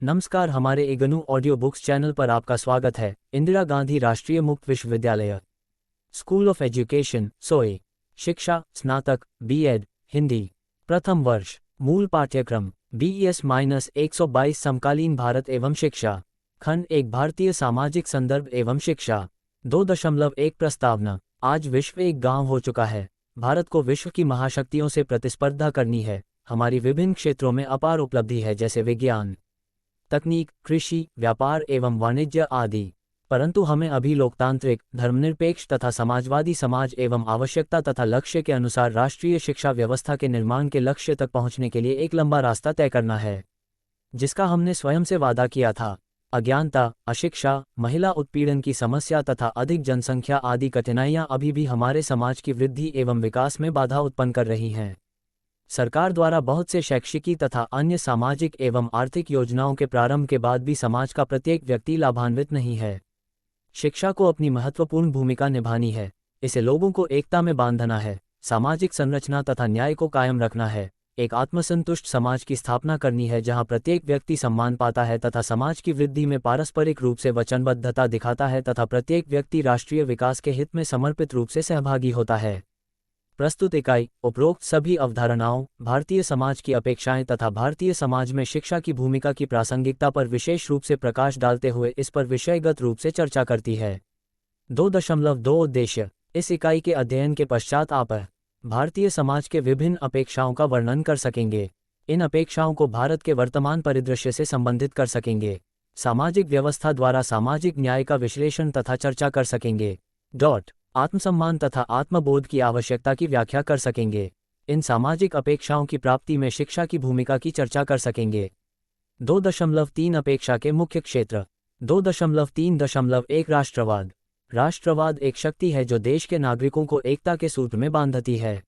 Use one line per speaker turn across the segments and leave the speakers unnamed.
नमस्कार, हमारे IGNOU audio books channel पर आपका स्वागत है। इंदिरा गांधी राष्ट्रीय मुक्त विश्वविद्यालय, स्कूल ऑफ एजुकेशन, सोए। शिक्षा स्नातक, बीएड, हिंदी। प्रथम वर्ष। मूल पाठ्यक्रम BS-122 समकालीन भारत एवं शिक्षा। खंड 1 भारतीय सामाजिक संदर्भ एवं शिक्षा। 2.1 प्रस्तावना। आज विश्व एक गांव हो चुका है। भारत को विश्व की महाशक्तियों से प्रतिस्पर्धा करनी है। हमारी विभिन्न क्षेत्रों में अपार उपलब्धि है, जैसे विज्ञान, तकनीक, कृषि, व्यापार एवं वाणिज्य आदि। परंतु हमें अभी लोकतांत्रिक, धर्मनिरपेक्ष तथा समाजवादी समाज एवं आवश्यकता तथा लक्ष्य के अनुसार राष्ट्रीय शिक्षा व्यवस्था के निर्माण के लक्ष्य तक पहुंचने के लिए एक लंबा रास्ता तय करना है, जिसका हमने स्वयं से वादा किया था। अज्ञानता, अशिक्षा, महिला उत्पीड़न की समस्या तथा अधिक जनसंख्या आदि कठिनाइयां अभी भी हमारे समाज की वृद्धि एवं विकास में बाधा उत्पन्न कर रही हैं। सरकार द्वारा बहुत से शैक्षिकी तथा अन्य सामाजिक एवं आर्थिक योजनाओं के प्रारंभ के बाद भी समाज का प्रत्येक व्यक्ति लाभान्वित नहीं है। शिक्षा को अपनी महत्वपूर्ण भूमिका निभानी है। इसे लोगों को एकता में बांधना है, सामाजिक संरचना तथा न्याय को कायम रखना है। एक आत्मसंतुष्ट समाज की स्थापना करनी है, जहां प्रत्येक व्यक्ति सम्मान पाता है तथा समाज की वृद्धि में पारस्परिक रूप से वचनबद्धता दिखाता है तथा प्रत्येक व्यक्ति राष्ट्रीय विकास के हित में समर्पित रूप से सहभागी होता है। प्रस्तुत इकाई उपरोक्त सभी अवधारणाओं, भारतीय समाज की अपेक्षाएं तथा भारतीय समाज में शिक्षा की भूमिका की प्रासंगिकता पर विशेष रूप से प्रकाश डालते हुए इस पर विषयगत रूप से चर्चा करती है। 2.2 उद्देश्य। इस इकाई के अध्ययन के पश्चात आप भारतीय समाज के विभिन्न अपेक्षाओं का वर्णन कर सकेंगे। इन अपेक्षाओं को भारत के वर्तमान परिदृश्य से संबंधित कर सकेंगे। सामाजिक व्यवस्था द्वारा सामाजिक न्याय का विश्लेषण तथा चर्चा कर सकेंगे। आत्मसम्मान तथा आत्मबोध की आवश्यकता की व्याख्या कर सकेंगे। इन सामाजिक अपेक्षाओं की प्राप्ति में शिक्षा की भूमिका की चर्चा कर सकेंगे। 2.3 अपेक्षा के मुख्य क्षेत्र। 2.3.1 राष्ट्रवाद। राष्ट्रवाद एक शक्ति है जो देश के नागरिकों को एकता के सूत्र में बांधती है।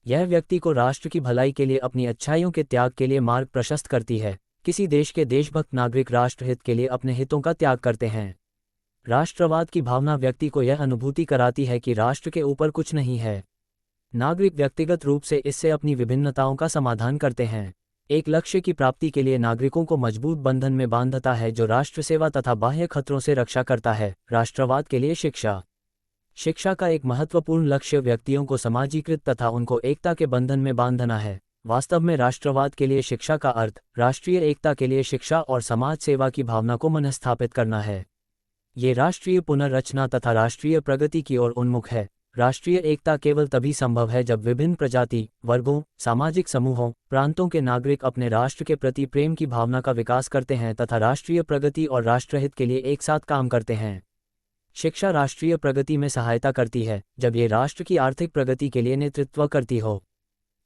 यह व्यक्ति को राष्ट्र की भलाई के लिए अपनी अच्छाइयों के त्याग के लिए मार्ग प्रशस्त करती है। किसी देश के देशभक्त नागरिक राष्ट्रहित के लिए अपने हितों का त्याग करते हैं। राष्ट्रवाद की भावना व्यक्ति को यह अनुभूति कराती है कि राष्ट्र के ऊपर कुछ नहीं है। नागरिक व्यक्तिगत रूप से इससे अपनी विभिन्नताओं का समाधान करते हैं। एक लक्ष्य की प्राप्ति के लिए नागरिकों को मजबूत बंधन में बांधता है, जो राष्ट्र सेवा तथा बाह्य खतरों से रक्षा करता है। राष्ट्रवाद के लिए शिक्षा। शिक्षा का एक महत्वपूर्ण लक्ष्य व्यक्तियों को समाजीकृत तथा उनको एकता के बंधन में बांधना है। वास्तव में राष्ट्रवाद के लिए शिक्षा का अर्थ राष्ट्रीय एकता के लिए शिक्षा और समाज सेवा की भावना को मनस्थापित करना है। ये राष्ट्रीय पुनर्रचना तथा राष्ट्रीय प्रगति की ओर उन्मुख है। राष्ट्रीय एकता केवल तभी संभव है जब विभिन्न प्रजाति, वर्गों, सामाजिक समूहों, प्रांतों के नागरिक अपने राष्ट्र के प्रति प्रेम की भावना का विकास करते हैं तथा राष्ट्रीय प्रगति और राष्ट्रहित के लिए एक साथ काम करते हैं। शिक्षा राष्ट्रीय प्रगति में सहायता करती है जब ये राष्ट्र की आर्थिक प्रगति के लिए नेतृत्व करती हो।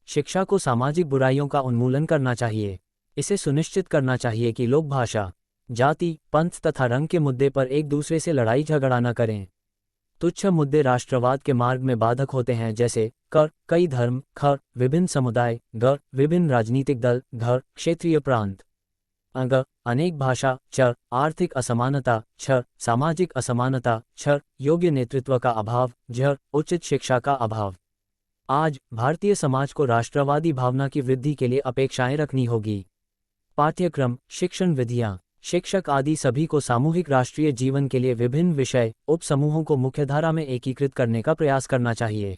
शिक्षा को सामाजिक बुराइयों का उन्मूलन करना चाहिए। इसे सुनिश्चित करना चाहिए कि लोग भाषा, जाति, पंथ तथा रंग के मुद्दे पर एक दूसरे से लड़ाई झगड़ा न करें। तुच्छ मुद्दे राष्ट्रवाद के मार्ग में बाधक होते हैं, जैसे कई धर्म, विभिन्न समुदाय, विभिन्न राजनीतिक दल, क्षेत्रीय प्रांत, अनेक भाषा, आर्थिक असमानता, सामाजिक असमानता, योग्य नेतृत्व का अभाव, उचित शिक्षा का अभाव। आज भारतीय समाज को राष्ट्रवादी भावना की वृद्धि के लिए अपेक्षाएं रखनी होगी। पाठ्यक्रम, शिक्षण विधियां। शिक्षक आदि सभी को सामूहिक राष्ट्रीय जीवन के लिए विभिन्न विषय उपसमूहों को मुख्यधारा में एकीकृत करने का प्रयास करना चाहिए।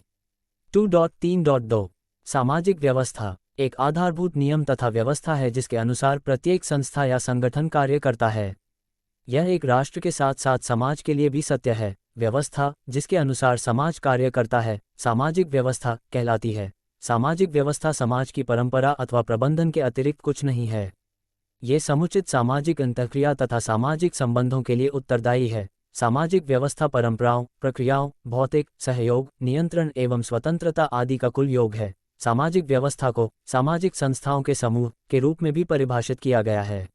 2.3.2 सामाजिक व्यवस्था एक आधारभूत नियम तथा व्यवस्था है जिसके अनुसार प्रत्येक संस्था या संगठन कार्य करता है। यह एक राष्ट्र के साथ साथ समाज के लिए भी सत्य है। व्यवस्था जिसके अनुसार समाज कार्य करता है सामाजिक व्यवस्था कहलाती है। सामाजिक व्यवस्था समाज की परंपरा अथवा प्रबंधन के अतिरिक्त कुछ नहीं है। ये समुचित सामाजिक अंतःक्रिया तथा सामाजिक संबंधों के लिए उत्तरदायी है। सामाजिक व्यवस्था परंपराओं, प्रक्रियाओं, भौतिक सहयोग, नियंत्रण एवं स्वतंत्रता आदि का कुल योग है। सामाजिक व्यवस्था को सामाजिक संस्थाओं के समूह के रूप में भी परिभाषित किया गया है।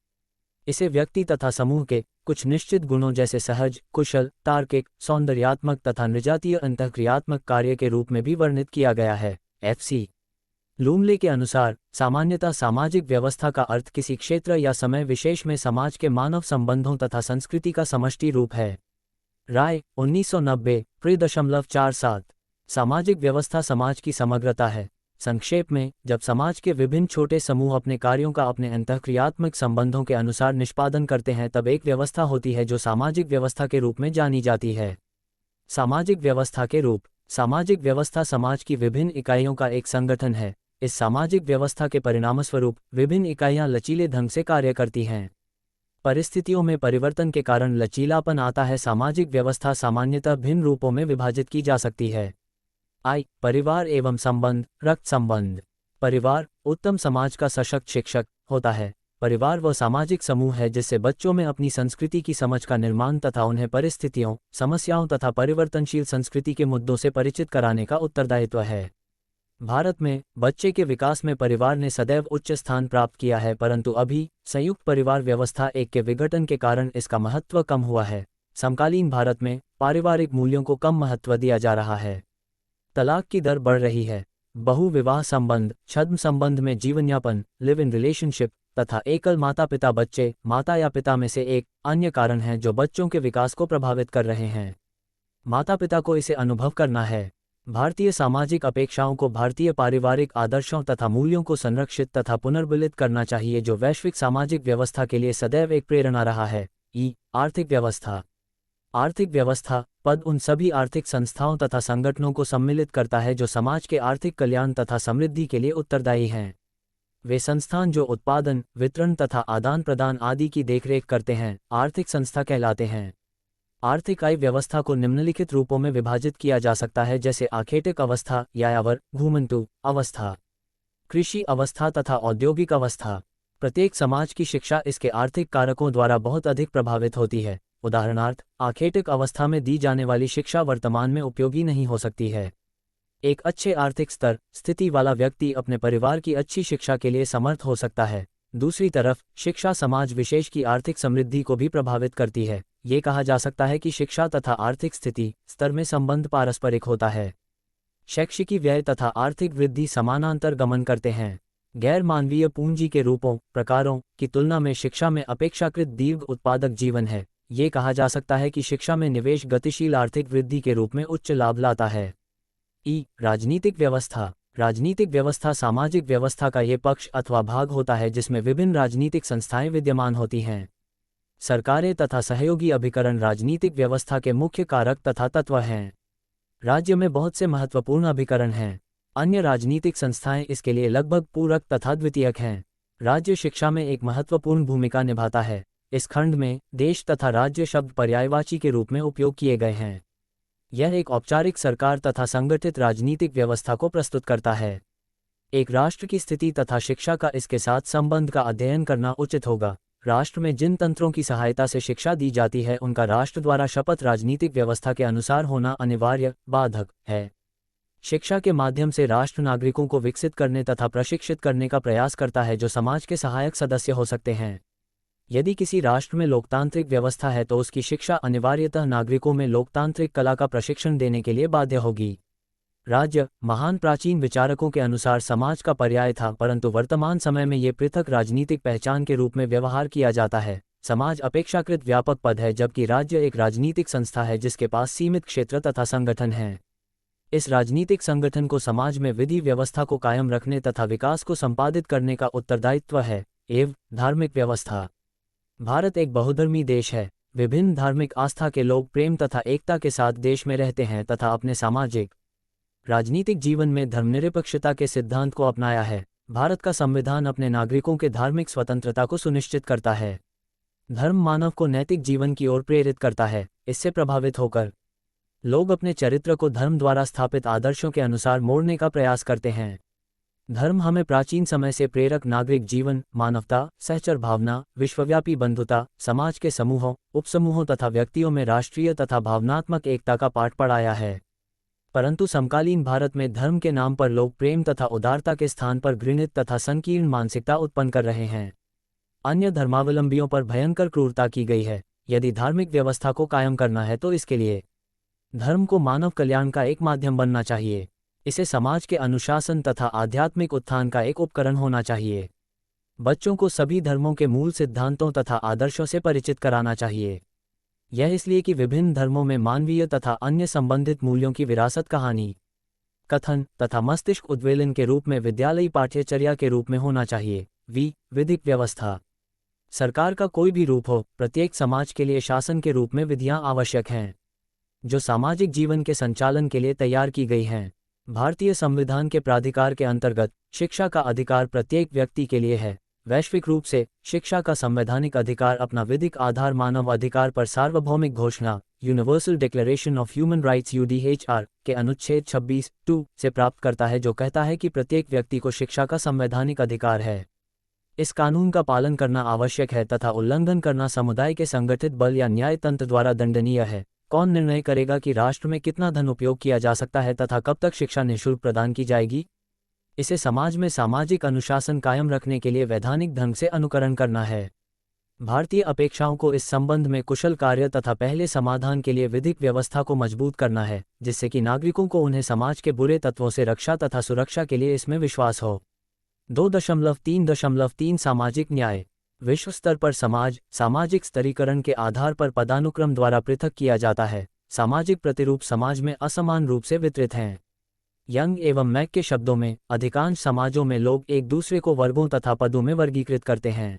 इसे व्यक्ति तथा समूह के कुछ निश्चित गुणों जैसे सहज, कुशल, तार्किक, सौंदर्यात्मक तथा निजातीय अंतःक्रियात्मक कार्य के रूप में भी वर्णित किया गया है। FC लूमले के अनुसार सामान्यतः सामाजिक व्यवस्था का अर्थ किसी क्षेत्र या समय विशेष में समाज के मानव संबंधों तथा संस्कृति का समष्टि रूप है। राय 1990 3.47 सामाजिक व्यवस्था समाज की समग्रता है। संक्षेप में, जब समाज के विभिन्न छोटे समूह अपने कार्यों का अपने अंतःक्रियात्मक संबंधों के अनुसार निष्पादन करते हैं तब एक व्यवस्था होती है जो सामाजिक व्यवस्था के रूप में जानी जाती है। सामाजिक व्यवस्था के रूप। सामाजिक व्यवस्था समाज की विभिन्न इकाइयों का एक संगठन है। इस सामाजिक व्यवस्था के परिणामस्वरूप विभिन्न इकाइयां लचीले ढंग से कार्य करती हैं। परिस्थितियों में परिवर्तन के कारण लचीलापन आता है। सामाजिक व्यवस्था सामान्यतः भिन्न रूपों में विभाजित की जा सकती है। परिवार एवं संबंध। रक्त संबंध। परिवार उत्तम समाज का सशक्त शिक्षक होता है। परिवार वह सामाजिक समूह है जिससे बच्चों में अपनी संस्कृति की समझ का निर्माण तथा उन्हें परिस्थितियों, समस्याओं तथा परिवर्तनशील संस्कृति के मुद्दों से परिचित कराने का उत्तरदायित्व है। भारत में बच्चे के विकास में परिवार ने सदैव उच्च स्थान प्राप्त किया है, परंतु अभी संयुक्त परिवार व्यवस्था एक के विघटन के कारण इसका महत्व कम हुआ है। समकालीन भारत में पारिवारिक मूल्यों को कम महत्व दिया जा रहा है। तलाक की दर बढ़ रही है। बहुविवाह संबंध, छद्म संबंध में जीवनयापन, लिव इन रिलेशनशिप तथा एकल माता पिता बच्चे, माता या पिता में से एक अन्य कारण हैं जो बच्चों के विकास को प्रभावित कर रहे हैं। माता पिता को इसे अनुभव करना है। भारतीय सामाजिक अपेक्षाओं को भारतीय पारिवारिक आदर्शों तथा मूल्यों को संरक्षित तथा पुनर्बलित करना चाहिए जो वैश्विक सामाजिक व्यवस्था के लिए सदैव एक प्रेरणा रहा है। आर्थिक व्यवस्था। आर्थिक व्यवस्था पद उन सभी आर्थिक संस्थाओं तथा संगठनों को सम्मिलित करता है जो समाज के आर्थिक कल्याण तथा समृद्धि के लिए उत्तरदायी हैं। वे संस्थान जो उत्पादन, वितरण तथा आदान प्रदान आदि की देखरेख करते हैं आर्थिक संस्था कहलाते हैं। आर्थिक आय व्यवस्था को निम्नलिखित रूपों में विभाजित किया जा सकता है जैसे आखेटिक अवस्था, यायावर, घूमंतु अवस्था, कृषि अवस्था तथा औद्योगिक अवस्था। प्रत्येक समाज की शिक्षा इसके आर्थिक कारकों द्वारा बहुत अधिक प्रभावित होती है। उदाहरणार्थ, आखेटिक अवस्था में दी जाने वाली शिक्षा वर्तमान में उपयोगी नहीं हो सकती है। एक अच्छे आर्थिक स्थिति वाला व्यक्ति अपने परिवार की अच्छी शिक्षा के लिए समर्थ हो सकता है। दूसरी तरफ, शिक्षा समाज विशेष की आर्थिक समृद्धि को भी प्रभावित करती है। ये कहा जा सकता है कि शिक्षा तथा आर्थिक स्थिति स्तर में संबंध पारस्परिक होता है। शैक्षिकी व्यय तथा आर्थिक वृद्धि समानांतर गमन करते हैं। गैर मानवीय पूंजी के रूपों, प्रकारों की तुलना में शिक्षा में अपेक्षाकृत दीर्घ उत्पादक जीवन है। ये कहा जा सकता है कि शिक्षा में निवेश गतिशील आर्थिक वृद्धि के रूप में उच्च लाभ लाता है। राजनीतिक व्यवस्था। राजनीतिक व्यवस्था सामाजिक व्यवस्था का ये पक्ष अथवा भाग होता है जिसमें विभिन्न राजनीतिक संस्थाएं विद्यमान होती हैं। सरकारें तथा सहयोगी अभिकरण राजनीतिक व्यवस्था के मुख्य कारक तथा तत्व हैं। राज्य में बहुत से महत्वपूर्ण अभिकरण हैं। अन्य राजनीतिक संस्थाएं इसके लिए लगभग पूरक तथा द्वितीयक हैं। राज्य शिक्षा में एक महत्वपूर्ण भूमिका निभाता है। इस खंड में देश तथा राज्य शब्द पर्यायवाची के रूप में उपयोग किए गए हैं। यह एक औपचारिक सरकार तथा संगठित राजनीतिक व्यवस्था को प्रस्तुत करता है। एक राष्ट्र की स्थिति तथा शिक्षा का इसके साथ संबंध का अध्ययन करना उचित होगा। राष्ट्र में जिन तंत्रों की सहायता से शिक्षा दी जाती है उनका राष्ट्र द्वारा शपथ राजनीतिक व्यवस्था के अनुसार होना अनिवार्य बाधक है। शिक्षा के माध्यम से राष्ट्र नागरिकों को विकसित करने तथा प्रशिक्षित करने का प्रयास करता है जो समाज के सहायक सदस्य हो सकते हैं। यदि किसी राष्ट्र में लोकतांत्रिक व्यवस्था है तो उसकी शिक्षा अनिवार्यतः नागरिकों में लोकतांत्रिक कला का प्रशिक्षण देने के लिए बाध्य होगी। राज्य महान प्राचीन विचारकों के अनुसार समाज का पर्याय था, परंतु वर्तमान समय में ये पृथक राजनीतिक पहचान के रूप में व्यवहार किया जाता है। समाज अपेक्षाकृत व्यापक पद है जबकि राज्य एक राजनीतिक संस्था है जिसके पास सीमित क्षेत्र तथा संगठन हैं। इस राजनीतिक संगठन को समाज में विधि व्यवस्था को कायम रखने तथा विकास को संपादित करने का उत्तरदायित्व है। धार्मिक व्यवस्था। भारत एक बहुधर्मी देश है। विभिन्न धार्मिक आस्था के लोग प्रेम तथा एकता के साथ देश में रहते हैं तथा अपने सामाजिक राजनीतिक जीवन में धर्मनिरपेक्षता के सिद्धांत को अपनाया है। भारत का संविधान अपने नागरिकों के धार्मिक स्वतंत्रता को सुनिश्चित करता है। धर्म मानव को नैतिक जीवन की ओर प्रेरित करता है। इससे प्रभावित होकर लोग अपने चरित्र को धर्म द्वारा स्थापित आदर्शों के अनुसार मोड़ने का प्रयास करते हैं। धर्म हमें प्राचीन समय से प्रेरक नागरिक जीवन, मानवता, सहचर भावना, विश्वव्यापी बंधुता, समाज के समूहों, उपसमूहों तथा व्यक्तियों में राष्ट्रीय तथा भावनात्मक एकता का पाठ पढ़ाया है। परंतु समकालीन भारत में धर्म के नाम पर लोग प्रेम तथा उदारता के स्थान पर घृणित तथा संकीर्ण मानसिकता उत्पन्न कर रहे हैं। अन्य धर्मावलंबियों पर भयंकर क्रूरता की गई है। यदि धार्मिक व्यवस्था को कायम करना है तो इसके लिए धर्म को मानव कल्याण का एक माध्यम बनना चाहिए। इसे समाज के अनुशासन तथा आध्यात्मिक उत्थान का एक उपकरण होना चाहिए। बच्चों को सभी धर्मों के मूल सिद्धांतों तथा आदर्शों से परिचित कराना चाहिए। यह इसलिए कि विभिन्न धर्मों में मानवीय तथा अन्य संबंधित मूल्यों की विरासत कहानी कथन तथा मस्तिष्क उद्वेलन के रूप में विद्यालयी पाठ्यचर्या के रूप में होना चाहिए। विधिक व्यवस्था। सरकार का कोई भी रूप हो, प्रत्येक समाज के लिए शासन के रूप में विधियां आवश्यक हैं, जो सामाजिक जीवन के संचालन के लिए तैयार की गई हैं। भारतीय संविधान के प्राधिकार के अंतर्गत शिक्षा का अधिकार प्रत्येक व्यक्ति के लिए है। वैश्विक रूप से शिक्षा का संवैधानिक अधिकार अपना विधिक आधार मानव अधिकार पर सार्वभौमिक घोषणा universal declaration of human rights (UDHR) के अनुच्छेद 26(2) से प्राप्त करता है, जो कहता है कि प्रत्येक व्यक्ति को शिक्षा का संवैधानिक अधिकार है। इस कानून का पालन करना आवश्यक है तथा उल्लंघन करना समुदाय के संगठित बल या न्याय तंत्र द्वारा दंडनीय है। कौन निर्णय करेगा कि राष्ट्र में कितना धन उपयोग किया जा सकता है तथा कब तक शिक्षा निःशुल्क प्रदान की जाएगी? इसे समाज में सामाजिक अनुशासन कायम रखने के लिए वैधानिक ढंग से अनुकरण करना है। भारतीय अपेक्षाओं को इस संबंध में कुशल कार्य तथा पहले समाधान के लिए विधिक व्यवस्था को मजबूत करना है, जिससे कि नागरिकों को उन्हें समाज के बुरे तत्वों से रक्षा तथा सुरक्षा के लिए इसमें विश्वास हो। 2.3.3 सामाजिक न्याय। विश्व स्तर पर समाज सामाजिक स्तरीकरण के आधार पर पदानुक्रम द्वारा पृथक किया जाता है। सामाजिक प्रतिरूप समाज में असमान रूप से वितरित हैं। यंग एवं मैक के शब्दों में, अधिकांश समाजों में लोग एक दूसरे को वर्गों तथा पदों में वर्गीकृत करते हैं।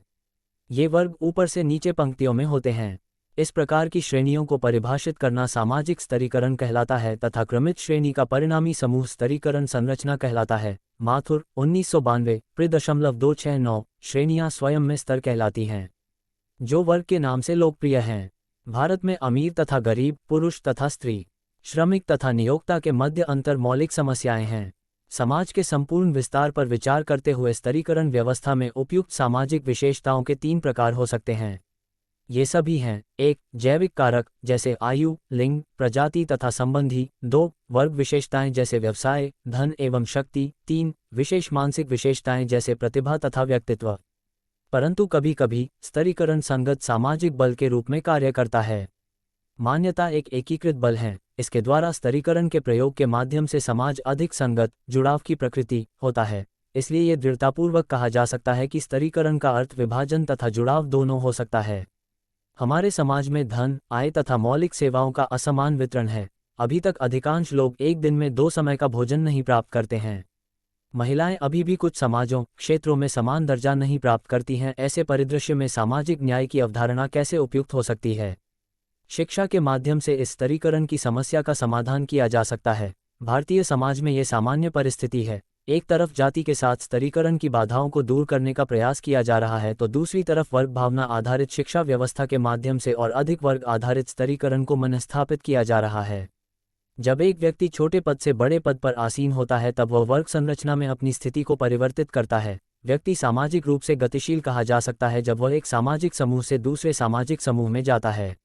ये वर्ग ऊपर से नीचे पंक्तियों में होते हैं। इस प्रकार की श्रेणियों को परिभाषित करना सामाजिक स्तरीकरण कहलाता है तथा क्रमित श्रेणी का परिणामी समूह स्तरीकरण संरचना कहलाता है। माथुर 1992 .269 श्रेणियां स्वयं में स्तर कहलाती हैं, जो वर्ग के नाम से लोकप्रिय हैं। भारत में अमीर तथा गरीब, पुरुष तथा स्त्री, श्रमिक तथा नियोक्ता के मध्य अंतर मौलिक समस्याएं हैं। समाज के संपूर्ण विस्तार पर विचार करते हुए स्तरीकरण व्यवस्था में उपयुक्त सामाजिक विशेषताओं के 3 प्रकार हो सकते हैं। ये सभी हैं: 1. जैविक कारक जैसे आयु, लिंग, प्रजाति तथा संबंधी। 2. वर्ग विशेषताएं जैसे व्यवसाय, धन एवं शक्ति। 3. विशेष मानसिक विशेषताएं जैसे प्रतिभा तथा व्यक्तित्व। परंतु कभी कभी स्तरीकरण संगत सामाजिक बल के रूप में कार्य करता है। मान्यता एक एकीकृत बल है। इसके द्वारा स्तरीकरण के प्रयोग के माध्यम से समाज अधिक संगत, जुड़ाव की प्रकृति होता है। इसलिए ये दृढ़तापूर्वक कहा जा सकता है कि स्तरीकरण का अर्थ विभाजन तथा जुड़ाव दोनों हो सकता है। हमारे समाज में धन, आय तथा मौलिक सेवाओं का असमान वितरण है। अभी तक अधिकांश लोग एक दिन में 2 समय का भोजन नहीं प्राप्त करते हैं। महिलाएं अभी भी कुछ समाजों, क्षेत्रों में समान दर्जा नहीं प्राप्त करती हैं। ऐसे परिदृश्य में सामाजिक न्याय की अवधारणा कैसे उपयुक्त हो सकती है? शिक्षा के माध्यम से इस स्तरीकरण की समस्या का समाधान किया जा सकता है। भारतीय समाज में ये सामान्य परिस्थिति है। एक तरफ जाति के साथ स्तरीकरण की बाधाओं को दूर करने का प्रयास किया जा रहा है, तो दूसरी तरफ वर्ग भावना आधारित शिक्षा व्यवस्था के माध्यम से और अधिक वर्ग आधारित स्तरीकरण को मनस्थापित किया जा रहा है। जब एक व्यक्ति छोटे पद से बड़े पद पर आसीन होता है, तब वह वर्ग संरचना में अपनी स्थिति को परिवर्तित करता है। व्यक्ति सामाजिक रूप से गतिशील कहा जा सकता है जब वह एक सामाजिक समूह से दूसरे सामाजिक समूह में जाता है।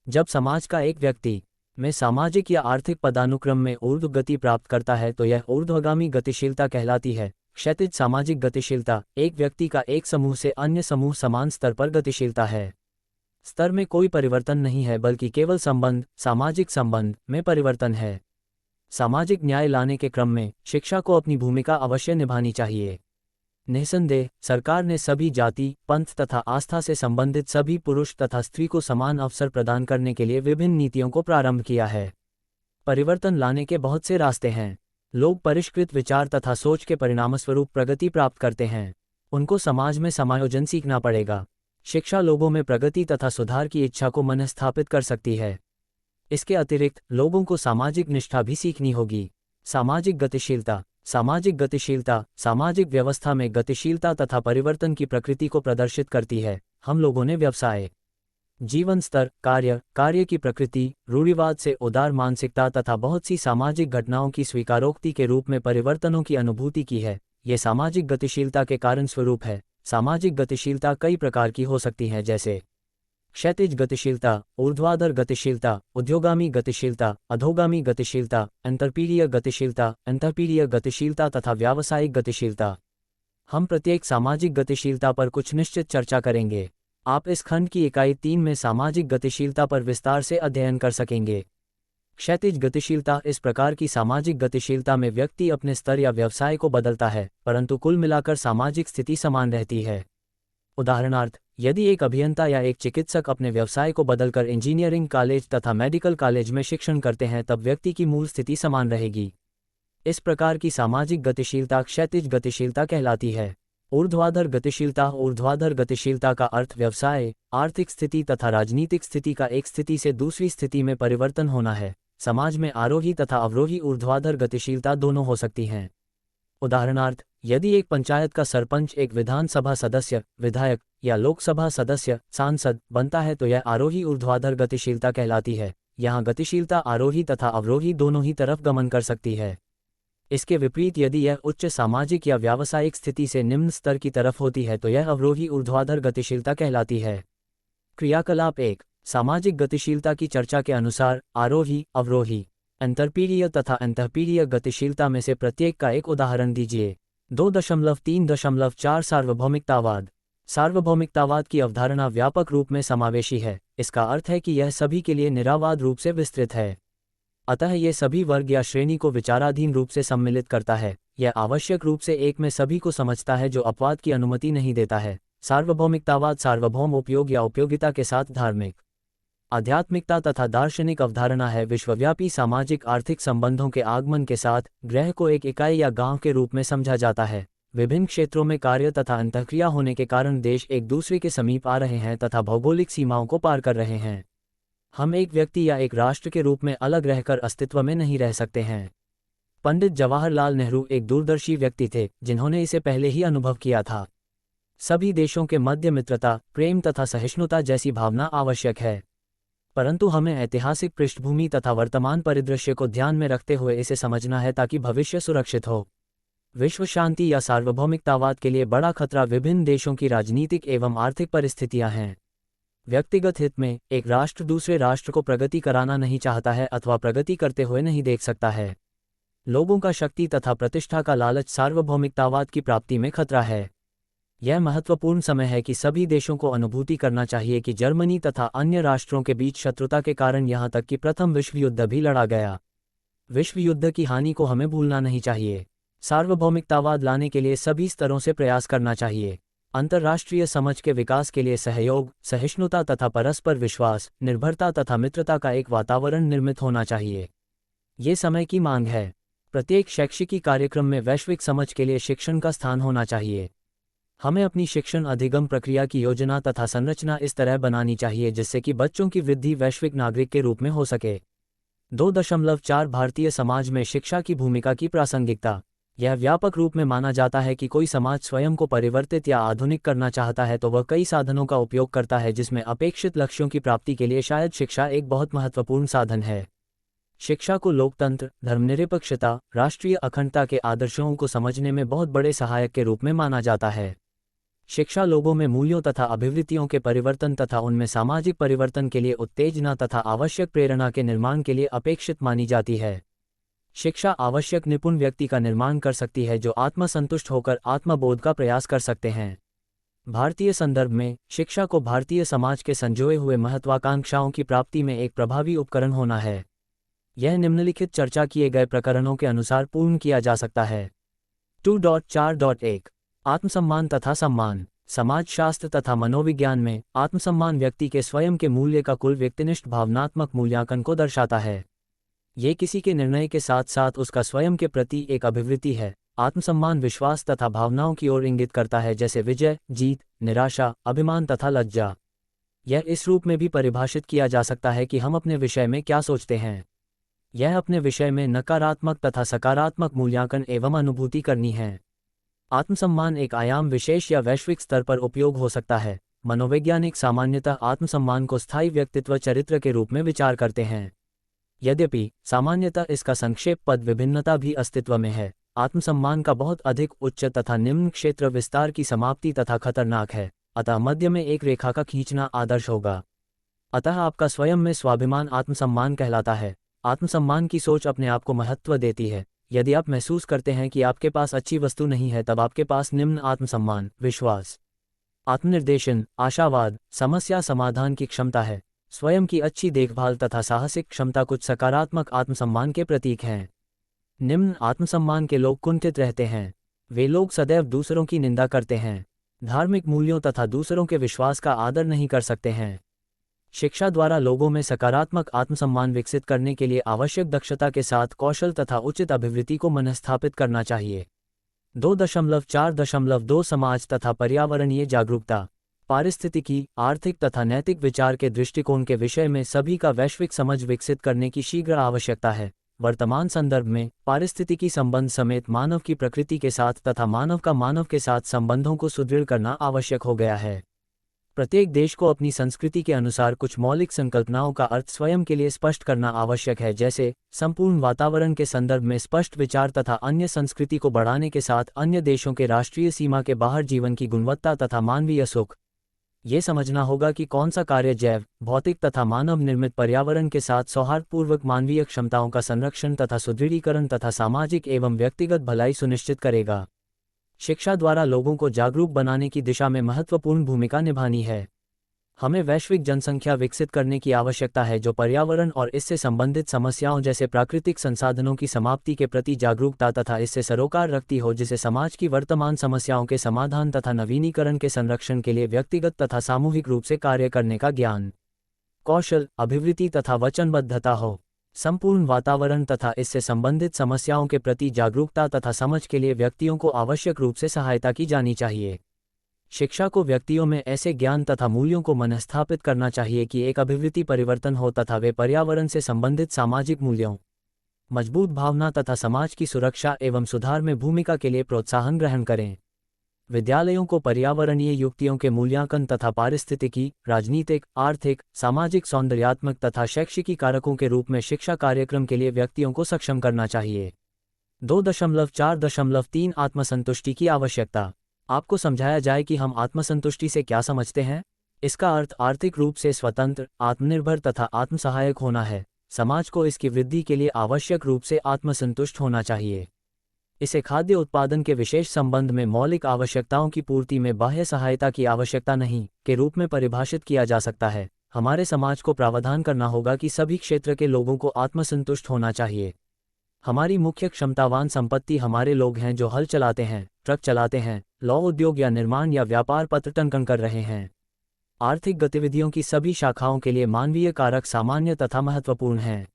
जब समाज का एक व्यक्ति में सामाजिक या आर्थिक पदानुक्रम में ऊर्ध्व गति प्राप्त करता है, तो यह ऊर्ध्वगामी गतिशीलता कहलाती है। क्षैतिज सामाजिक गतिशीलता एक व्यक्ति का एक समूह से अन्य समूह समान स्तर पर गतिशीलता है। स्तर में कोई परिवर्तन नहीं है, बल्कि केवल संबंध, सामाजिक संबंध में परिवर्तन है। सामाजिक न्याय लाने के क्रम में शिक्षा को अपनी भूमिका अवश्य निभानी चाहिए। निःसंदेह सरकार ने सभी जाति, पंथ तथा आस्था से संबंधित सभी पुरुष तथा स्त्री को समान अवसर प्रदान करने के लिए विभिन्न नीतियों को प्रारंभ किया है। परिवर्तन लाने के बहुत से रास्ते हैं। लोग परिष्कृत विचार तथा सोच के परिणामस्वरूप प्रगति प्राप्त करते हैं। उनको समाज में समायोजन सीखना पड़ेगा। शिक्षा लोगों में प्रगति तथा सुधार की इच्छा को मनस्थापित कर सकती है। इसके अतिरिक्त लोगों को सामाजिक निष्ठा भी सीखनी होगी। सामाजिक गतिशीलता सामाजिक व्यवस्था में गतिशीलता तथा परिवर्तन की प्रकृति को प्रदर्शित करती है। हम लोगों ने व्यवसाय, जीवन स्तर, कार्य की प्रकृति, रूढ़िवाद से उदार मानसिकता तथा बहुत सी सामाजिक घटनाओं की स्वीकारोक्ति के रूप में परिवर्तनों की अनुभूति की है। ये सामाजिक गतिशीलता के कारण स्वरूप है। सामाजिक गतिशीलता कई प्रकार की हो सकती है, जैसे क्षैतिज गतिशीलता, ऊर्ध्वाधर गतिशीलता, उद्योगामी गतिशीलता, अधोगामी गतिशीलता, अंतरपीढ़ीय गतिशीलता तथा व्यावसायिक गतिशीलता। हम प्रत्येक सामाजिक गतिशीलता पर कुछ निश्चित चर्चा करेंगे। आप इस खंड की इकाई 3 में सामाजिक गतिशीलता पर विस्तार से अध्ययन कर सकेंगे। क्षैतिज गतिशीलता इस प्रकार की सामाजिक गतिशीलता में व्यक्ति अपने स्तर या व्यवसाय को बदलता है, परंतु कुल मिलाकर सामाजिक स्थिति समान रहती है। उदाहरणार्थ, यदि एक अभियंता या एक चिकित्सक अपने व्यवसाय को बदलकर इंजीनियरिंग कॉलेज तथा मेडिकल कॉलेज में शिक्षण करते हैं, तब व्यक्ति की मूल स्थिति समान रहेगी। इस प्रकार की सामाजिक गतिशीलता क्षैतिज गतिशीलता कहलाती है। ऊर्ध्वाधर गतिशीलता का अर्थ व्यवसाय, आर्थिक स्थिति तथा राजनीतिक स्थिति का एक स्थिति से दूसरी स्थिति में परिवर्तन होना है। समाज में आरोही तथा अवरोही ऊर्ध्वाधर गतिशीलता दोनों हो सकती हैं। उदाहरणार्थ, यदि एक पंचायत का सरपंच एक विधानसभा सदस्य, विधायक या लोकसभा सदस्य, सांसद बनता है तो यह आरोही ऊर्ध्वाधर गतिशीलता कहलाती है। यहाँ गतिशीलता आरोही तथा अवरोही दोनों ही तरफ गमन कर सकती है। इसके विपरीत यदि यह उच्च सामाजिक या व्यावसायिक स्थिति से निम्न स्तर की तरफ होती है तो यह अवरोही ऊर्ध्वाधर गतिशीलता कहलाती है। क्रियाकलाप 1। सामाजिक गतिशीलता की चर्चा के अनुसार आरोही, अवरोही, अंतरपीढ़ीय तथा अंतःपीढ़ीय गतिशीलता में से प्रत्येक का एक उदाहरण दीजिए। 2.3.4 सार्वभौमिकतावाद। सार्वभौमिकतावाद की अवधारणा व्यापक रूप में समावेशी है। इसका अर्थ है कि यह सभी के लिए निरावाद रूप से विस्तृत है। अतः ये सभी वर्ग या श्रेणी को विचाराधीन रूप से सम्मिलित करता है। यह आवश्यक रूप से एक में सभी को समझता है जो अपवाद की अनुमति नहीं देता है। सार्वभौमिकतावाद सार्वभौम उपयोग या उपयोगिता के साथ धार्मिक, आध्यात्मिकता तथा दार्शनिक अवधारणा है। विश्वव्यापी सामाजिक आर्थिक संबंधों के आगमन के साथ ग्रह को एक इकाई या गांव के रूप में समझा जाता है। विभिन्न क्षेत्रों में कार्य तथा अंतःक्रिया होने के कारण देश एक दूसरे के समीप आ रहे हैं तथा भौगोलिक सीमाओं को पार कर रहे हैं। हम एक व्यक्ति या एक राष्ट्र के रूप में अलग रहकर अस्तित्व में नहीं रह सकते हैं। पंडित जवाहरलाल नेहरू एक दूरदर्शी व्यक्ति थे जिन्होंने इसे पहले ही अनुभव किया था। सभी देशों के मध्य मित्रता, प्रेम तथा सहिष्णुता जैसी भावना आवश्यक है, परंतु हमें ऐतिहासिक पृष्ठभूमि तथा वर्तमान परिदृश्य को ध्यान में रखते हुए इसे समझना है ताकि भविष्य सुरक्षित हो। विश्व शांति या सार्वभौमिकतावाद के लिए बड़ा खतरा विभिन्न देशों की राजनीतिक एवं आर्थिक परिस्थितियां हैं। व्यक्तिगत हित में एक राष्ट्र दूसरे राष्ट्र को प्रगति कराना नहीं चाहता है अथवा प्रगति करते हुए नहीं देख सकता है। लोगों का शक्ति तथा प्रतिष्ठा का लालच सार्वभौमिकतावाद की प्राप्ति में खतरा है। यह महत्वपूर्ण समय है कि सभी देशों को अनुभूति करना चाहिए कि जर्मनी तथा अन्य राष्ट्रों के बीच शत्रुता के कारण यहाँ तक कि प्रथम विश्व युद्ध भी लड़ा गया। विश्व युद्ध की हानि को हमें भूलना नहीं चाहिए। सार्वभौमिकतावाद लाने के लिए सभी स्तरों से प्रयास करना चाहिए। अंतर्राष्ट्रीय समझ के विकास के लिए सहयोग, सहिष्णुता तथा परस्पर विश्वास, निर्भरता तथा मित्रता का एक वातावरण निर्मित होना चाहिए। ये समय की मांग है। प्रत्येक शैक्षिकी कार्यक्रम में वैश्विक समझ के लिए शिक्षण का स्थान होना चाहिए। हमें अपनी शिक्षण अधिगम प्रक्रिया की योजना तथा संरचना इस तरह बनानी चाहिए जिससे कि बच्चों की वृद्धि वैश्विक नागरिक के रूप में हो सके। 2.4 भारतीय समाज में शिक्षा की भूमिका की प्रासंगिकता। यह व्यापक रूप में माना जाता है कि कोई समाज स्वयं को परिवर्तित या आधुनिक करना चाहता है तो वह कई साधनों का उपयोग करता है, जिसमें अपेक्षित लक्ष्यों की प्राप्ति के लिए शायद शिक्षा एक बहुत महत्वपूर्ण साधन है। शिक्षा को लोकतंत्र, धर्मनिरपेक्षता, राष्ट्रीय अखंडता के आदर्शों को समझने में बहुत बड़े सहायक के रूप में माना जाता है। शिक्षा लोगों में मूल्यों तथा अभिवृत्तियों के परिवर्तन तथा उनमें सामाजिक परिवर्तन के लिए उत्तेजना तथा आवश्यक प्रेरणा के निर्माण के लिए अपेक्षित मानी जाती है। शिक्षा आवश्यक निपुण व्यक्ति का निर्माण कर सकती है जो आत्मसंतुष्ट होकर आत्मबोध का प्रयास कर सकते हैं। भारतीय संदर्भ में शिक्षा को भारतीय समाज के संजोए हुए महत्वाकांक्षाओं की प्राप्ति में एक प्रभावी उपकरण होना है। यह निम्नलिखित चर्चा किए गए प्रकरणों के अनुसार पूर्ण किया जा सकता है। 2.4.1 आत्मसम्मान तथा सम्मान। समाजशास्त्र तथा मनोविज्ञान में आत्मसम्मान व्यक्ति के स्वयं के मूल्य का कुल व्यक्तिनिष्ठ भावनात्मक मूल्यांकन को दर्शाता है। ये किसी के निर्णय के साथ साथ उसका स्वयं के प्रति एक अभिवृत्ति है। आत्मसम्मान विश्वास तथा भावनाओं की ओर इंगित करता है, जैसे विजय, जीत, निराशा, अभिमान तथा लज्जा। यह इस रूप में भी परिभाषित किया जा सकता है कि हम अपने विषय में क्या सोचते हैं। यह अपने विषय में नकारात्मक तथा सकारात्मक मूल्यांकन एवं अनुभूति करनी है। आत्मसम्मान एक आयाम विशेष या वैश्विक स्तर पर उपयोग हो सकता है। मनोवैज्ञानिक सामान्यतः आत्मसम्मान को स्थायी व्यक्तित्व चरित्र के रूप में विचार करते हैं। यद्यपि सामान्यतः इसका संक्षेप पद विभिन्नता भी अस्तित्व में है। आत्मसम्मान का बहुत अधिक उच्च तथा निम्न क्षेत्र विस्तार की समाप्ति तथा खतरनाक है, अतः मध्य में एक रेखा का खींचना आदर्श होगा। अतः आपका स्वयं में स्वाभिमान आत्मसम्मान कहलाता है। आत्मसम्मान की सोच अपने आप को महत्व देती है। यदि आप महसूस करते हैं कि आपके पास अच्छी वस्तु नहीं है, तब आपके पास निम्न आत्मसम्मान, विश्वास, आत्मनिर्देशन, आशावाद, समस्या समाधान की क्षमता है। स्वयं की अच्छी देखभाल तथा साहसिक क्षमता कुछ सकारात्मक आत्मसम्मान के प्रतीक हैं। निम्न आत्मसम्मान के लोग कुंठित रहते हैं। वे लोग सदैव दूसरों की निंदा करते हैं, धार्मिक मूल्यों तथा दूसरों के विश्वास का आदर नहीं कर सकते हैं। शिक्षा द्वारा लोगों में सकारात्मक आत्मसम्मान विकसित करने के लिए आवश्यक दक्षता के साथ कौशल तथा उचित अभिवृत्ति को मनस्थापित करना चाहिए। 2.4.2 समाज तथा पर्यावरणीय जागरूकता। पारिस्थितिकी, आर्थिक तथा नैतिक विचार के दृष्टिकोण के विषय में सभी का वैश्विक समझ विकसित करने की शीघ्र आवश्यकता है। वर्तमान संदर्भ में पारिस्थितिकी संबंध समेत मानव की प्रकृति के साथ तथा मानव का मानव के साथ संबंधों को सुदृढ़ करना आवश्यक हो गया है। प्रत्येक देश को अपनी संस्कृति के अनुसार कुछ मौलिक संकल्पनाओं का अर्थ स्वयं के लिए स्पष्ट करना आवश्यक है, जैसे संपूर्ण वातावरण के संदर्भ में स्पष्ट विचार तथा अन्य संस्कृति को बढ़ाने के साथ अन्य देशों के राष्ट्रीय सीमा के बाहर जीवन की गुणवत्ता तथा मानवीय सुख। ये समझना होगा कि कौन सा कार्य जैव, भौतिक तथा मानव निर्मित पर्यावरण के साथ सौहार्दपूर्वक मानवीय क्षमताओं का संरक्षण तथा सुदृढ़ीकरण तथा सामाजिक एवं व्यक्तिगत भलाई सुनिश्चित करेगा। शिक्षा द्वारा लोगों को जागरूक बनाने की दिशा में महत्वपूर्ण भूमिका निभानी है। हमें वैश्विक जनसंख्या विकसित करने की आवश्यकता है जो पर्यावरण और इससे संबंधित समस्याओं जैसे प्राकृतिक संसाधनों की समाप्ति के प्रति जागरूकता तथा इससे सरोकार रखती हो, जिसे समाज की वर्तमान समस्याओं के समाधान तथा नवीनीकरण के संरक्षण के लिए व्यक्तिगत तथा सामूहिक रूप से कार्य करने का ज्ञान, कौशल, अभिवृत्ति तथा वचनबद्धता हो। संपूर्ण वातावरण तथा इससे संबंधित समस्याओं के प्रति जागरूकता तथा समझ के लिए व्यक्तियों को आवश्यक रूप से सहायता की जानी चाहिए। शिक्षा को व्यक्तियों में ऐसे ज्ञान तथा मूल्यों को मनस्थापित करना चाहिए कि एक अभिवृत्ति परिवर्तन हो तथा वे पर्यावरण से संबंधित सामाजिक मूल्यों, मजबूत भावना तथा समाज की सुरक्षा एवं सुधार में भूमिका के लिए प्रोत्साहन ग्रहण करें। विद्यालयों को पर्यावरणीय युक्तियों के मूल्यांकन तथा पारिस्थितिकी, राजनीतिक, आर्थिक, सामाजिक, सौंदर्यात्मक तथा शैक्षिकी कारकों के रूप में शिक्षा कार्यक्रम के लिए व्यक्तियों को सक्षम करना चाहिए। 2.4.3 आत्मसंतुष्टि की आवश्यकता। आपको समझाया जाए कि हम आत्मसंतुष्टि से क्या समझते हैं। इसका अर्थ आर्थिक रूप से स्वतंत्र, आत्मनिर्भर तथा आत्मसहायक होना है। समाज को इसकी वृद्धि के लिए आवश्यक रूप से आत्मसंतुष्ट होना चाहिए। इसे खाद्य उत्पादन के विशेष संबंध में मौलिक आवश्यकताओं की पूर्ति में बाह्य सहायता की आवश्यकता नहीं के रूप में परिभाषित किया जा सकता है। हमारे समाज को प्रावधान करना होगा कि सभी क्षेत्र के लोगों को आत्मसंतुष्ट होना चाहिए। हमारी मुख्य क्षमतावान संपत्ति हमारे लोग हैं जो हल चलाते हैं, ट्रक चलाते हैं, लौह उद्योग या निर्माण या व्यापार पत्र कर रहे हैं। आर्थिक गतिविधियों की सभी शाखाओं के लिए मानवीय कारक सामान्य तथा महत्वपूर्ण हैं।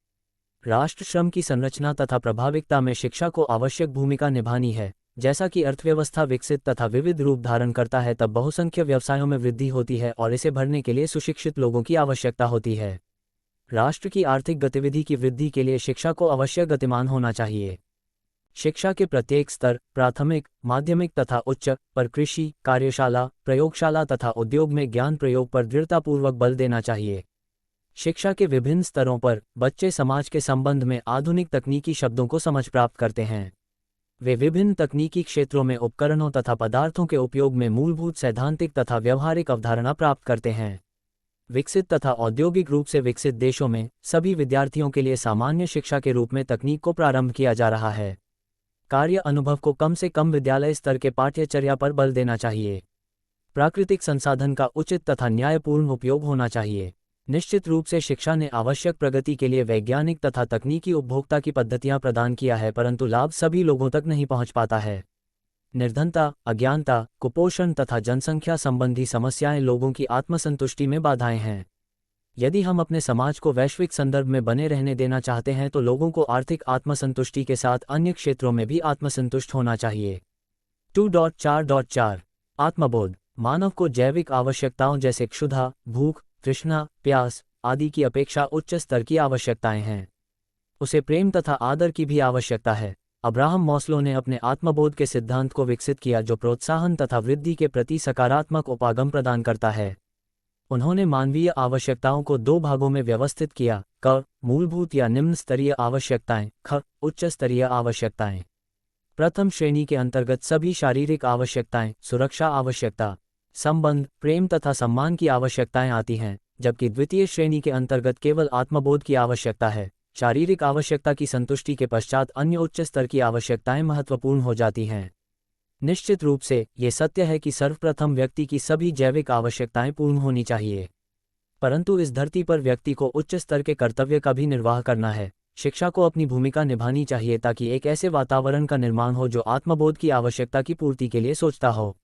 राष्ट्र श्रम की संरचना तथा प्रभाविकता में शिक्षा को आवश्यक भूमिका निभानी है। जैसा कि अर्थव्यवस्था विकसित तथा विविध रूप धारण करता है, तब बहुसंख्य व्यवसायों में वृद्धि होती है और इसे भरने के लिए सुशिक्षित लोगों की आवश्यकता होती है। राष्ट्र की आर्थिक गतिविधि की वृद्धि के लिए शिक्षा को अवश्य गतिमान होना चाहिए। शिक्षा के प्रत्येक स्तर, प्राथमिक, माध्यमिक तथा उच्च, पर कृषि, कार्यशाला, प्रयोगशाला तथा उद्योग में ज्ञान प्रयोग पर दृढ़तापूर्वक बल देना चाहिए। शिक्षा के विभिन्न स्तरों पर बच्चे समाज के संबंध में आधुनिक तकनीकी शब्दों को समझ प्राप्त करते हैं। वे विभिन्न तकनीकी क्षेत्रों में उपकरणों तथा पदार्थों के उपयोग में मूलभूत सैद्धांतिक तथा व्यवहारिक अवधारणा प्राप्त करते हैं। विकसित तथा औद्योगिक रूप से विकसित देशों में सभी विद्यार्थियों के लिए सामान्य शिक्षा के रूप में तकनीक को प्रारंभ किया जा रहा है। कार्य अनुभव को कम से कम विद्यालय स्तर के पाठ्यचर्या पर बल देना चाहिए। प्राकृतिक संसाधन का उचित तथा न्यायपूर्ण उपयोग होना चाहिए। निश्चित रूप से शिक्षा ने आवश्यक प्रगति के लिए वैज्ञानिक तथा तकनीकी उपभोक्ता की पद्धतियां प्रदान किया है, परंतु लाभ सभी लोगों तक नहीं पहुंच पाता है। निर्धनता, अज्ञानता, कुपोषण तथा जनसंख्या संबंधी समस्याएं लोगों की आत्मसंतुष्टि में बाधाएं हैं। यदि हम अपने समाज को वैश्विक संदर्भ में बने रहने देना चाहते हैं तो लोगों को आर्थिक आत्मसंतुष्टि के साथ अन्य क्षेत्रों में भी आत्मसंतुष्ट होना चाहिए। 2.4.4 आत्मबोध। मानव को जैविक आवश्यकताओं जैसे क्षुधा, भूख, तृष्णा, प्यास आदि की अपेक्षा उच्च स्तर की आवश्यकताएं हैं। उसे प्रेम तथा आदर की भी आवश्यकता है। अब्राहम मॉस्लो ने अपने आत्मबोध के सिद्धांत को विकसित किया जो प्रोत्साहन तथा वृद्धि के प्रति सकारात्मक उपागम प्रदान करता है। उन्होंने मानवीय आवश्यकताओं को दो भागों में व्यवस्थित किया, क मूलभूत या निम्न स्तरीय आवश्यकताएं, ख उच्च स्तरीय आवश्यकताएं। प्रथम श्रेणी के अंतर्गत सभी शारीरिक आवश्यकताएं, सुरक्षा आवश्यकता, संबंध, प्रेम तथा सम्मान की आवश्यकताएं आती हैं, जबकि द्वितीय श्रेणी के अंतर्गत केवल आत्मबोध की आवश्यकता है। शारीरिक आवश्यकता की संतुष्टि के पश्चात अन्य उच्च स्तर की आवश्यकताएं महत्वपूर्ण हो जाती हैं। निश्चित रूप से ये सत्य है कि सर्वप्रथम व्यक्ति की सभी जैविक आवश्यकताएं पूर्ण होनी चाहिए, परंतु इस धरती पर व्यक्ति को उच्च स्तर के कर्तव्य का भी निर्वाह करना है। शिक्षा को अपनी भूमिका निभानी चाहिए ताकि एक ऐसे वातावरण का निर्माण हो जो आत्मबोध की आवश्यकता की पूर्ति के लिए सोचता हो।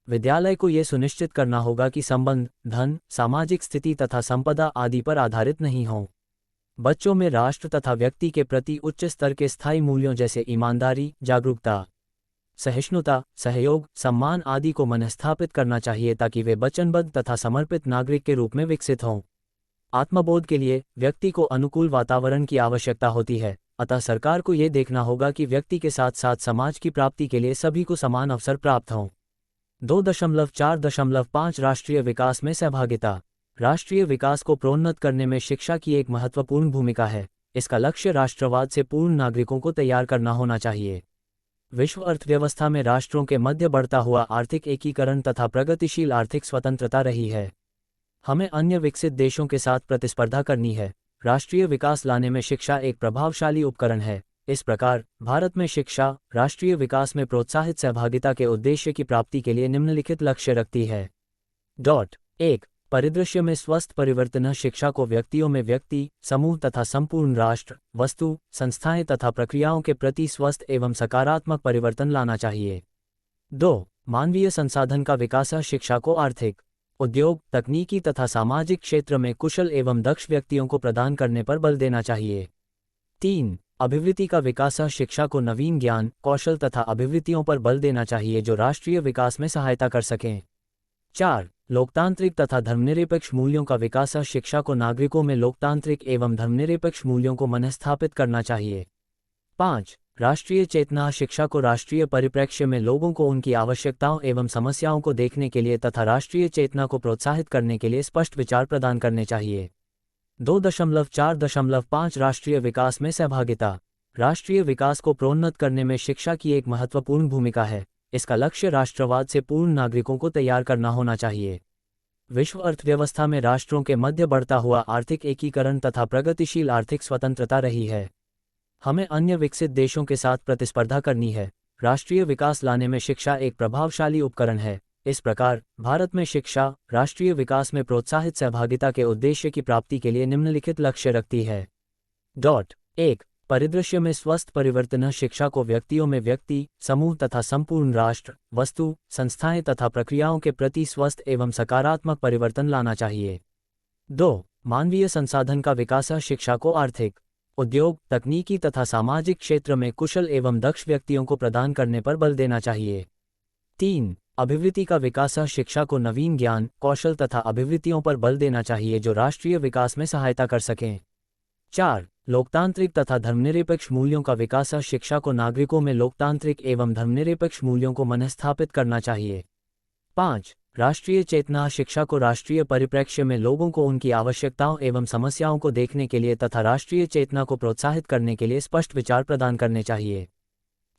विद्यालय को ये सुनिश्चित करना होगा कि संबंध धन, सामाजिक स्थिति तथा संपदा आदि पर आधारित नहीं हों। बच्चों में राष्ट्र तथा व्यक्ति के प्रति उच्च स्तर के स्थायी मूल्यों जैसे ईमानदारी, जागरूकता, सहिष्णुता, सहयोग, सम्मान आदि को मनस्थापित करना चाहिए ताकि वे वचनबद्ध तथा समर्पित नागरिक के रूप में विकसित हों। आत्मबोध के लिए व्यक्ति को अनुकूल वातावरण की आवश्यकता होती है, अतः सरकार को ये देखना होगा कि व्यक्ति के साथ साथ समाज की प्राप्ति के लिए सभी को समान अवसर प्राप्त हों। 2.4.5 राष्ट्रीय विकास में सहभागिता। राष्ट्रीय विकास को प्रोन्नत करने में शिक्षा की एक महत्वपूर्ण भूमिका है। इसका लक्ष्य राष्ट्रवाद से पूर्ण नागरिकों को तैयार करना होना चाहिए। विश्व अर्थव्यवस्था में राष्ट्रों के मध्य बढ़ता हुआ आर्थिक एकीकरण तथा प्रगतिशील आर्थिक स्वतंत्रता रही है। हमें अन्य विकसित देशों के साथ प्रतिस्पर्धा करनी है। राष्ट्रीय विकास लाने में शिक्षा एक प्रभावशाली उपकरण है। इस प्रकार भारत में शिक्षा राष्ट्रीय विकास में प्रोत्साहित सहभागिता के उद्देश्य की प्राप्ति के लिए निम्नलिखित लक्ष्य रखती है। 1. परिदृश्य में स्वस्थ परिवर्तन। शिक्षा को व्यक्तियों में व्यक्ति, समूह तथा संपूर्ण राष्ट्र, वस्तु, संस्थाएं तथा प्रक्रियाओं के प्रति स्वस्थ एवं सकारात्मक परिवर्तन लाना चाहिए। 2. मानवीय संसाधन का विकास। शिक्षा को आर्थिक, उद्योग, तकनीकी तथा सामाजिक क्षेत्र में कुशल एवं दक्ष व्यक्तियों को प्रदान करने पर बल देना चाहिए। 3. अभिवृत्ति का विकास। शिक्षा को नवीन ज्ञान, कौशल तथा अभिवृत्तियों पर बल देना चाहिए जो राष्ट्रीय विकास में सहायता कर सकें। 4. लोकतांत्रिक तथा धर्मनिरपेक्ष मूल्यों का विकास। शिक्षा को नागरिकों में लोकतांत्रिक एवं धर्मनिरपेक्ष मूल्यों को मनस्थापित करना चाहिए। 5. राष्ट्रीय चेतना। शिक्षा को राष्ट्रीय परिप्रेक्ष्य में लोगों को उनकी आवश्यकताओं एवं समस्याओं को देखने के लिए तथा राष्ट्रीय चेतना को प्रोत्साहित करने के लिए स्पष्ट विचार प्रदान करने चाहिए। 2.4.5 राष्ट्रीय विकास में सहभागिता। राष्ट्रीय विकास को प्रोन्नत करने में शिक्षा की एक महत्वपूर्ण भूमिका है। इसका लक्ष्य राष्ट्रवाद से पूर्ण नागरिकों को तैयार करना होना चाहिए। विश्व अर्थव्यवस्था में राष्ट्रों के मध्य बढ़ता हुआ आर्थिक एकीकरण तथा प्रगतिशील आर्थिक स्वतंत्रता रही है। हमें अन्य विकसित देशों के साथ प्रतिस्पर्धा करनी है। राष्ट्रीय विकास लाने में शिक्षा एक प्रभावशाली उपकरण है। इस प्रकार भारत में शिक्षा राष्ट्रीय विकास में प्रोत्साहित सहभागिता के उद्देश्य की प्राप्ति के लिए निम्नलिखित लक्ष्य रखती है। 1. परिदृश्य में स्वस्थ परिवर्तन। शिक्षा को व्यक्तियों में व्यक्ति, समूह तथा संपूर्ण राष्ट्र, वस्तु, संस्थाएं तथा प्रक्रियाओं के प्रति स्वस्थ एवं सकारात्मक परिवर्तन लाना चाहिए। 2. मानवीय संसाधन का विकास। शिक्षा को आर्थिक, उद्योग, तकनीकी तथा सामाजिक क्षेत्र में कुशल एवं दक्ष व्यक्तियों को प्रदान करने पर बल देना चाहिए। 3. अभिवृत्ति का विकास। शिक्षा को नवीन ज्ञान, कौशल तथा अभिवृत्तियों पर बल देना चाहिए जो राष्ट्रीय विकास में सहायता कर सकें। 4. लोकतांत्रिक तथा धर्मनिरपेक्ष मूल्यों का विकास। शिक्षा को नागरिकों में लोकतांत्रिक एवं धर्मनिरपेक्ष मूल्यों को मनस्थापित करना चाहिए। 5. राष्ट्रीय चेतना। शिक्षा को राष्ट्रीय परिप्रेक्ष्य में लोगों को उनकी आवश्यकताओं एवं समस्याओं को देखने के लिए तथा राष्ट्रीय चेतना को प्रोत्साहित करने के लिए स्पष्ट विचार प्रदान करने चाहिए।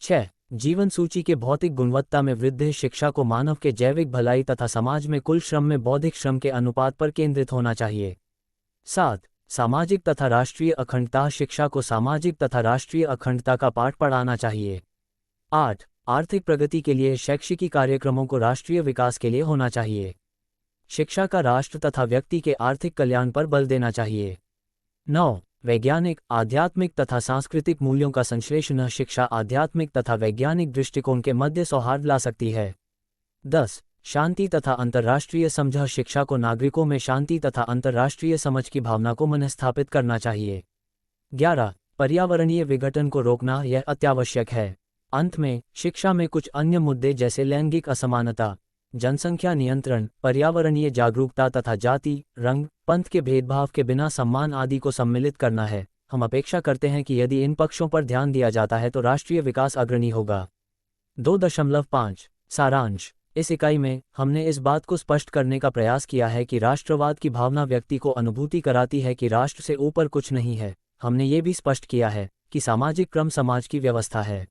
6. जीवन सूची के भौतिक गुणवत्ता में वृद्धि। शिक्षा को मानव के जैविक भलाई तथा समाज में कुल श्रम में बौद्धिक श्रम के अनुपात पर केंद्रित होना चाहिए। 7. सामाजिक तथा राष्ट्रीय अखंडता। शिक्षा को सामाजिक तथा राष्ट्रीय अखंडता का पाठ पढ़ाना चाहिए। 8. आर्थिक प्रगति के लिए शैक्षिकी कार्यक्रमों को राष्ट्रीय विकास के लिए होना चाहिए। शिक्षा का राष्ट्र तथा व्यक्ति के आर्थिक कल्याण पर बल देना चाहिए। 9. वैज्ञानिक, आध्यात्मिक तथा सांस्कृतिक मूल्यों का संश्लेषण। शिक्षा आध्यात्मिक तथा वैज्ञानिक दृष्टिकोण के मध्य सौहार्द ला सकती है। 10. शांति तथा अंतर्राष्ट्रीय समझ। शिक्षा को नागरिकों में शांति तथा अंतर्राष्ट्रीय समझ की भावना को मनस्थापित करना चाहिए। 11. पर्यावरणीय विघटन को रोकना यह अत्यावश्यक है। अंत में शिक्षा में कुछ अन्य मुद्दे जैसे लैंगिक असमानता, जनसंख्या नियंत्रण, पर्यावरणीय जागरूकता तथा जाति, रंग, पंथ के भेदभाव के बिना सम्मान आदि को सम्मिलित करना है। हम अपेक्षा करते हैं कि यदि इन पक्षों पर ध्यान दिया जाता है तो राष्ट्रीय विकास अग्रणी होगा। 2.5 सारांश। इस इकाई में हमने इस बात को स्पष्ट करने का प्रयास किया है कि राष्ट्रवाद की भावना व्यक्ति को अनुभूति कराती है कि राष्ट्र से ऊपर कुछ नहीं है। हमने ये भी स्पष्ट किया है कि सामाजिक क्रम समाज की व्यवस्था है।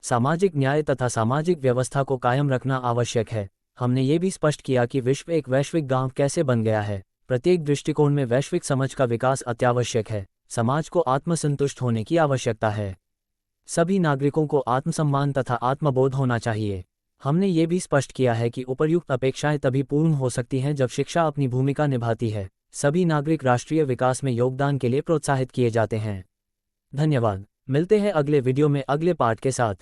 सामाजिक न्याय तथा सामाजिक व्यवस्था को कायम रखना आवश्यक है। हमने ये भी स्पष्ट किया कि विश्व एक वैश्विक गांव कैसे बन गया है। प्रत्येक दृष्टिकोण में वैश्विक समझ का विकास अत्यावश्यक है। समाज को आत्मसंतुष्ट होने की आवश्यकता है। सभी नागरिकों को आत्मसम्मान तथा आत्मबोध होना चाहिए। हमने ये भी स्पष्ट किया है कि उपर्युक्त अपेक्षाएं तभी पूर्ण हो सकती हैं जब शिक्षा अपनी भूमिका निभाती है। सभी नागरिक राष्ट्रीय विकास में योगदान के लिए प्रोत्साहित किए जाते हैं। धन्यवाद। मिलते हैं अगले वीडियो में अगले पार्ट के साथ।